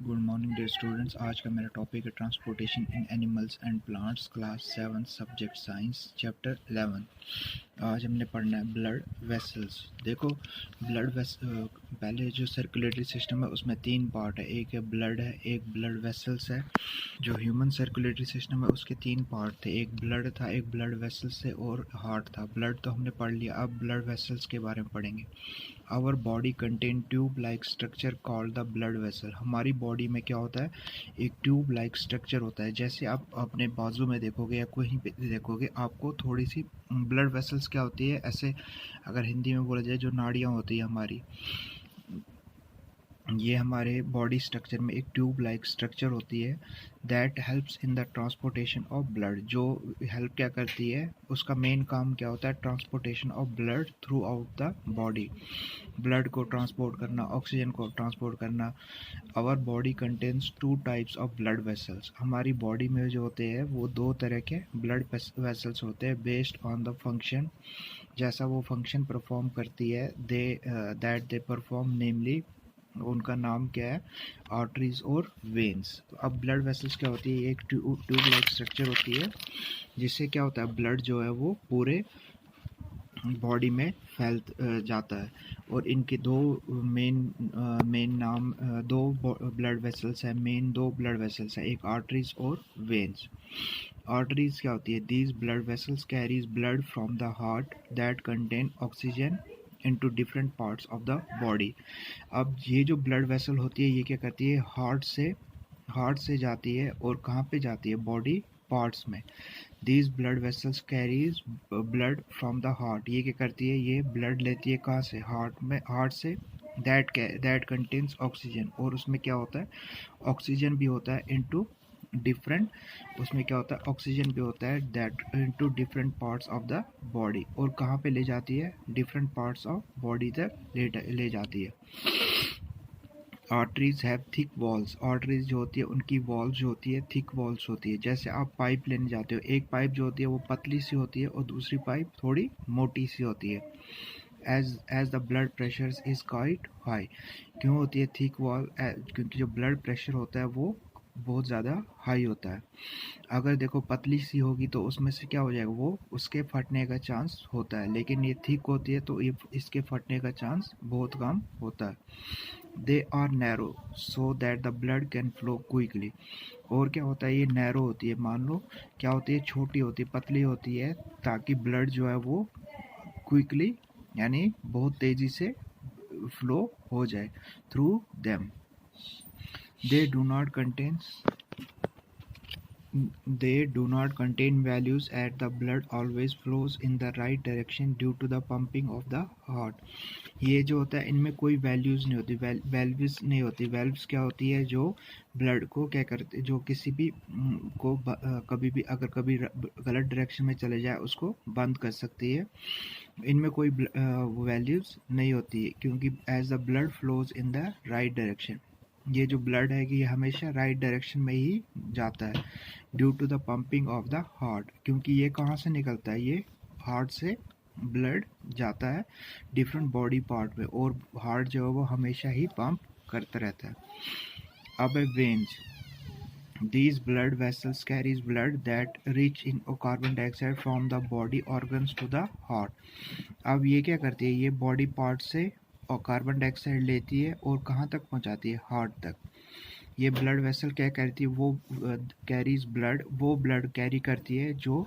Good morning dear students. आज का मेरा टॉपिक है transportation in animals and plants, class 7, subject science, chapter 11। आज हमने पढ़ना है ब्लड वेसल्स। देखो पहले जो सर्कुलेटरी सिस्टम है उसमें 3 पार्ट है, एक है ब्लड है, एक ब्लड वेसल्स है। जो ह्यूमन सर्कुलेटरी सिस्टम है उसके 3 पार्ट थे, एक ब्लड था, एक ब्लड वेसल्स थे और हार्ट था। ब्लड तो हमने पढ़ लिया, अब ब्लड वेसल्स के बारे में पढ़ेंगे। Our body contain tube like structure called the blood vessel. हमारी बॉडी में क्या होता है, एक ट्यूब लाइक स्ट्रक्चर होता है। जैसे आप अपने बाजू में देखोगे या कहीं पे देखोगे, आपको थोड़ी सी ब्लड वेसल्स क्या होती है, ऐसे अगर हिंदी में बोला जाए जो नाड़ियाँ होती है हमारी, ये हमारे बॉडी स्ट्रक्चर में एक ट्यूब लाइक स्ट्रक्चर होती है। That helps in the transportation of blood. जो हेल्प क्या करती है, उसका मेन काम क्या होता है, transportation of blood throughout the body. Blood को ट्रांसपोर्ट करना, ऑक्सीजन को ट्रांसपोर्ट करना। Our body contains 2 types of blood vessels. हमारी बॉडी में जो होते हैं वो 2 तरह के ब्लड वेसल्स होते हैं, बेस्ड ऑन द फंक्शन, जैसा वो फंक्शन परफॉर्म करती है। दे परफॉर्म, नेमली उनका नाम क्या है, आर्टरीज और वेन्स। तो अब ब्लड वेसल्स क्या होती है, एक ट्यूब लाइक स्ट्रक्चर होती है, जिससे क्या होता है, ब्लड जो है वो पूरे बॉडी में फैल जाता है। और इनके दो ब्लड वेसल्स हैं, मेन 2 ब्लड वेसल्स हैं, एक आर्टरीज और वेन्स। आर्टरीज क्या होती है, these blood vessels carries blood from the heart that contain oxygen into different parts of the body. अब ये जो ब्लड वेसल होती है, ये क्या करती है, हार्ट से जाती है, और कहाँ पे जाती है, बॉडी पार्ट्स में। These blood vessels carries blood from the heart. ये क्या करती है, ये ब्लड लेती है कहाँ से, हार्ट से। दैट कंटेन्स ऑक्सीजन, और उसमें क्या होता है, ऑक्सीजन भी होता है, इनटू डिफरेंट, उसमें क्या होता है, ऑक्सीजन भी होता है, that into different parts of the body. और कहाँ पे ले जाती है, डिफरेंट पार्ट्स ऑफ बॉडी तक ले जाती है। Arteries have thick walls. Arteries जो होती है उनकी वॉल्स जो होती है थिक वॉल्स होती है। जैसे आप पाइप लेने जाते हो, एक पाइप जो होती है वो पतली सी होती है और दूसरी पाइप थोड़ी मोटी सी होती है। As the blood pressure is quite high. क्यों होती है थिक वॉल, क्योंकि जो ब्लड प्रेशर होता है वो बहुत ज़्यादा हाई होता है। अगर देखो पतली सी होगी तो उसमें से क्या हो जाएगा, वो उसके फटने का चांस होता है, लेकिन ये थिक होती है तो ये इसके फटने का चांस बहुत कम होता है। They are narrow so that the blood can flow quickly. और क्या होता है, ये नैरो होती है, मान लो क्या होती है, छोटी होती है, पतली होती है, ताकि ब्लड जो है वो क्विकली यानी बहुत तेज़ी से फ्लो हो जाए through them. They do not contain values as the blood always flows in the right direction due to the pumping of the heart. ये जो होता है इनमें कोई वैल्यूज़ नहीं होती, वेल्व्स नहीं होती। वेल्व्स क्या होती है, जो ब्लड को क्या करते, जो किसी भी को कभी भी अगर कभी गलत डायरेक्शन में चले जाए उसको बंद कर सकती है। इनमें कोई वैल्यूज़ नहीं होती है, क्योंकि as the blood flows in the right direction, ये जो ब्लड है कि ये हमेशा राइट डायरेक्शन में ही जाता है। Due to the pumping of the heart, क्योंकि ये कहाँ से निकलता है, ये हार्ट से ब्लड जाता है डिफरेंट बॉडी पार्ट में, और हार्ट जो है वो हमेशा ही पंप करता रहता है। अब है veins. These blood vessels carries blood that reach in carbon dioxide from the body organs to the heart. अब ये क्या करती है, ये बॉडी पार्ट से और कार्बन डाइऑक्साइड लेती है और कहाँ तक पहुँचाती है, हार्ट तक। ये ब्लड वेसल क्या करती है, वो कैरीज ब्लड, वो ब्लड कैरी करती है जो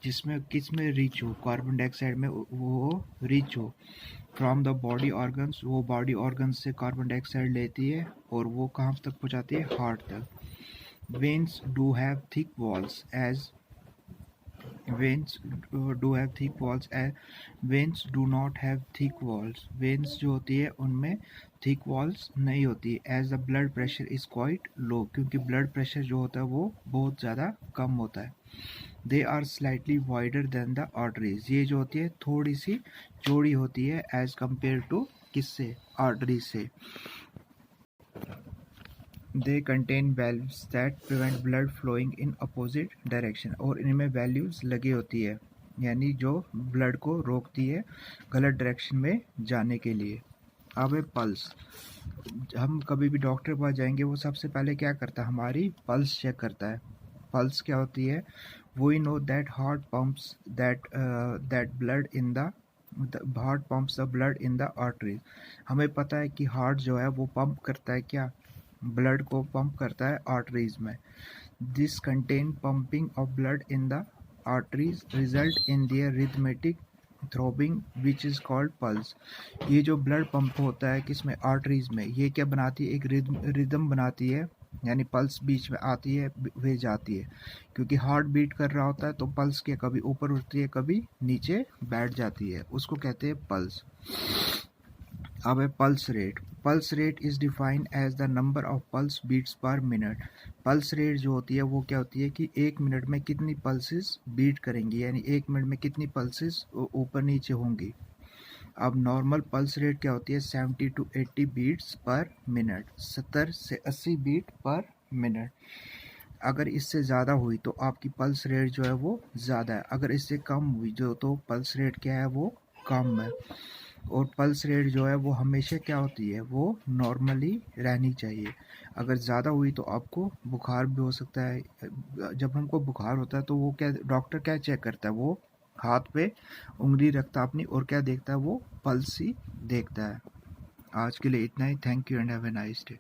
जिसमें किस में रीच हो, कार्बन डाइऑक्साइड में वो रीच हो। फ्रॉम द बॉडी ऑर्गन्स, वो बॉडी ऑर्गन्स से कार्बन डाइऑक्साइड लेती है और वो कहाँ तक पहुँचाती है, हार्ट तक। Veins do have thick walls as veins do have thick walls as veins do not have thick walls. Veins जो होती है उनमें thick walls नहीं होती, as the blood pressure is quite low, क्योंकि blood pressure जो होता है वो बहुत ज़्यादा कम होता है। They are slightly wider than the arteries. ये जो होती है थोड़ी सी चौड़ी होती है as compared to किससे, arteries से। They contain valves that prevent blood flowing in opposite direction. और इनमें वैल्यूज लगी होती है, यानी जो ब्लड को रोकती है गलत डायरेक्शन में जाने के लिए। अब है पल्स। हम कभी भी डॉक्टर के पास जाएंगे, वो सबसे पहले क्या करता है, हमारी पल्स चेक करता है। पल्स क्या होती है, we know that heart pumps that blood in the heart pumps the blood in the arteries. हमें पता है कि हार्ट जो है वो पंप करता है, क्या, ब्लड को पंप करता है आर्टरीज में। This contain pumping of blood in the arteries result in their arithmetic throbbing which is called pulse. ये जो ब्लड पंप होता है किसमें, आर्टरीज में, ये क्या बनाती है, एक रिदम बनाती है, यानी पल्स बीच में आती है, वे जाती है। क्योंकि हार्ट बीट कर रहा होता है तो पल्स क्या कभी ऊपर उठती है, कभी नीचे बैठ जाती है, उसको कहते हैं पल्स। अब है pulse rate. Pulse rate is defined as the number of pulse beats per minute. Pulse rate जो होती है वो क्या होती है कि एक मिनट में कितनी पल्सेस बीट करेंगी, यानी एक मिनट में कितनी पल्सेस ऊपर नीचे होंगी। अब नॉर्मल पल्स रेट क्या होती है, 70 to 80 बीट्स पर मिनट, 70 से 80 बीट पर मिनट। अगर इससे ज़्यादा हुई तो आपकी पल्स रेट जो है वो ज़्यादा है, अगर इससे कम हुई जो तो पल्स रेट क्या है, वो कम है। और पल्स रेट जो है वो हमेशा क्या होती है, वो नॉर्मली रहनी चाहिए। अगर ज़्यादा हुई तो आपको बुखार भी हो सकता है। जब हमको बुखार होता है तो वो क्या, डॉक्टर क्या चेक करता है, वो हाथ पे उंगली रखता है अपनी और क्या देखता है, वो पल्स ही देखता है। आज के लिए इतना ही। Thank you and have a nice day.